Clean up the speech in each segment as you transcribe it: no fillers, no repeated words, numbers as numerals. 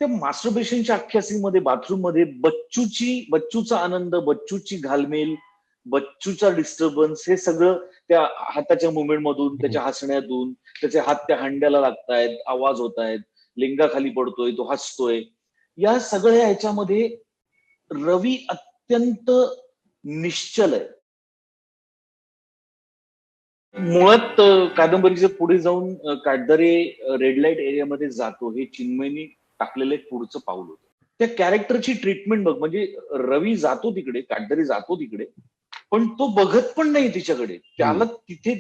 त्या मास्टरबेशनच्या अख्ख्या सीन मध्ये बाथरूम मध्ये बच्चूचा आनंद, बच्चूची घालमेल, बच्चूचा डिस्टर्बन्स हे सगळं त्या हाताच्या मुवमेंट मधून, त्याच्या हसण्यातून, त्याचे हात त्या हंड्याला लागतायत, आवाज होत आहेत, लिंगा खाली पडतोय, तो हसतोय. या सगळ्या ह्याच्यामध्ये रवी अत्यंत निश्चल आहे. मुळात कादंबरीच्या पुढे जाऊन काटदरे रेड लाईट एरियामध्ये जातो हे चिन्मयनी टाकलेलं एक पुढचं पाऊल होतं. त्या कॅरेक्टरची ट्रीटमेंट बघ, म्हणजे रवी जातो तिकडे, काटदरे जातो तिकडे, पण तो बघत पण नाही तिच्याकडे. त्याला तिथे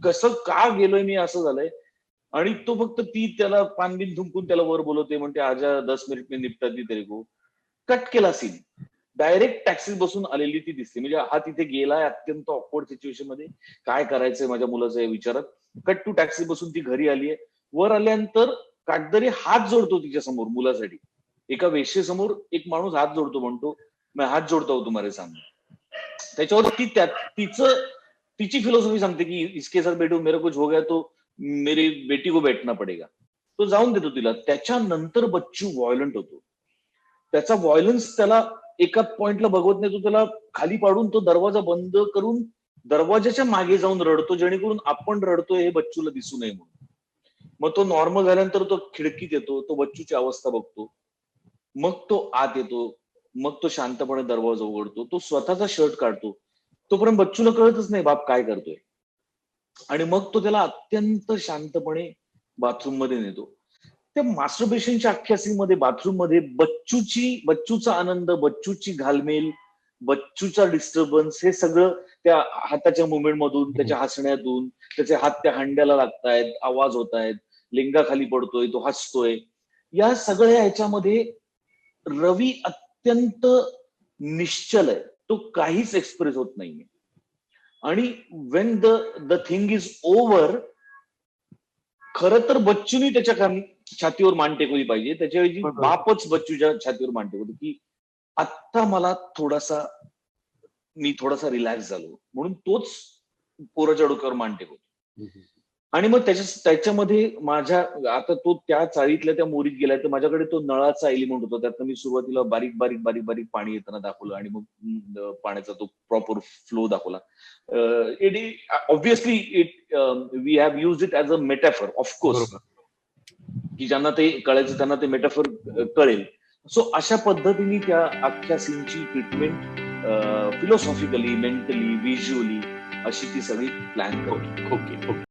कसं का गेलोय मी असं झालंय. आणि तो फक्त ती त्याला पानबिन थुंकून त्याला वर बोलवते, म्हणते आजा 10 मिनिट में निपटा दी तेरे को. कट केला सीन. डायरेक्ट टॅक्सीत बसून आलेली ती दिसते. म्हणजे हा तिथे गेलाय अत्यंत ऑकवर्ड सिच्युएशन मध्ये, काय करायचंय माझ्या मुलाचं हे विचारत. कट टू टॅक्सी बसून ती घरी आलीये. वर आल्यानंतर काटदरे हात जोडतो तिच्या समोर मुलासाठी. एका वेश्येसमोर एक माणूस हात जोडतो, म्हणतो मैं हात जोडता हूं तुम्हारे सामने. त्याच्यावर तिची फिलॉसॉफी सांगते की इसके साथ बैठो, मेरे कुछ हो गया तो मेरी बेटी को बैठना पडेगा. तो जाऊन देतो तिला. त्याच्यानंतर बच्चू व्हायलंट होतो. त्याचा व्हायलन्स त्याला एका पॉइंटला बघवत नाही, तो त्याला खाली पाडून तो दरवाजा बंद करून दरवाजाच्या मागे जाऊन रडतो, जेणेकरून आपण रडतोय हे बच्चूला दिसू नये म्हणून. मग तो नॉर्मल झाल्यानंतर तो खिडकीत येतो, तो बच्चूची अवस्था बघतो, मग तो आत येतो, मग तो शांतपणे दरवाजा उघडतो, तो स्वतःचा शर्ट काढतो. तोपर्यंत बच्चूला कळतच नाही बाप काय करतोय. आणि मग तो त्याला अत्यंत शांतपणे बाथरूम मध्ये नेतो. त्या मास्टरबेशनच्या अख्ख्या सीन मध्ये बाथरूम मध्ये बच्चूचा आनंद, बच्चूची घालमेल, बच्चूचा डिस्टर्बन्स हे सगळं त्या हाताच्या मुवमेंट मधून, त्याच्या हसण्यातून, त्याचे हात त्या हंड्याला लागतायत, आवाज होत आहेत, लिंगा खाली पडतोय, तो हसतोय. या सगळ्या ह्याच्यामध्ये रवी अत्यंत निश्चल आहे. तो काहीच एक्सप्रेस होत नाहीये. आणि Wien the thing is over, खरं तर बच्चूनी त्याच्या छातीवर मान टेकवली पाहिजे. त्याच्याऐवजी बापच बच्चूच्या छातीवर मान टेकवतो की आत्ता मी थोडासा रिलॅक्स झालो, म्हणून तोच पोराच्या डोक्यावर मान टेकवतो. आणि मग त्याच्यामध्ये माझ्या आता तो त्या चाळीतल्या त्या मोरीत गेलाय, तर माझ्याकडे तो नळाचा एलिमेंट होता. त्यातनं मी सुरुवातीला बारीक बारीक बारीक बारीक पाणी येताना दाखवलं आणि मग पाण्याचा तो प्रॉपर फ्लो दाखवला. Obviously we have used it as a metaphor, of course, की ज्यांना ते कळायचं त्यांना ते मेटाफर कळेल. सो अशा पद्धतीने त्या अख्ख्या सीनची ट्रीटमेंट फिलॉसॉफिकली, मेंटली, व्हिज्युअली अशी ती सगळी प्लॅन करतो. ओके.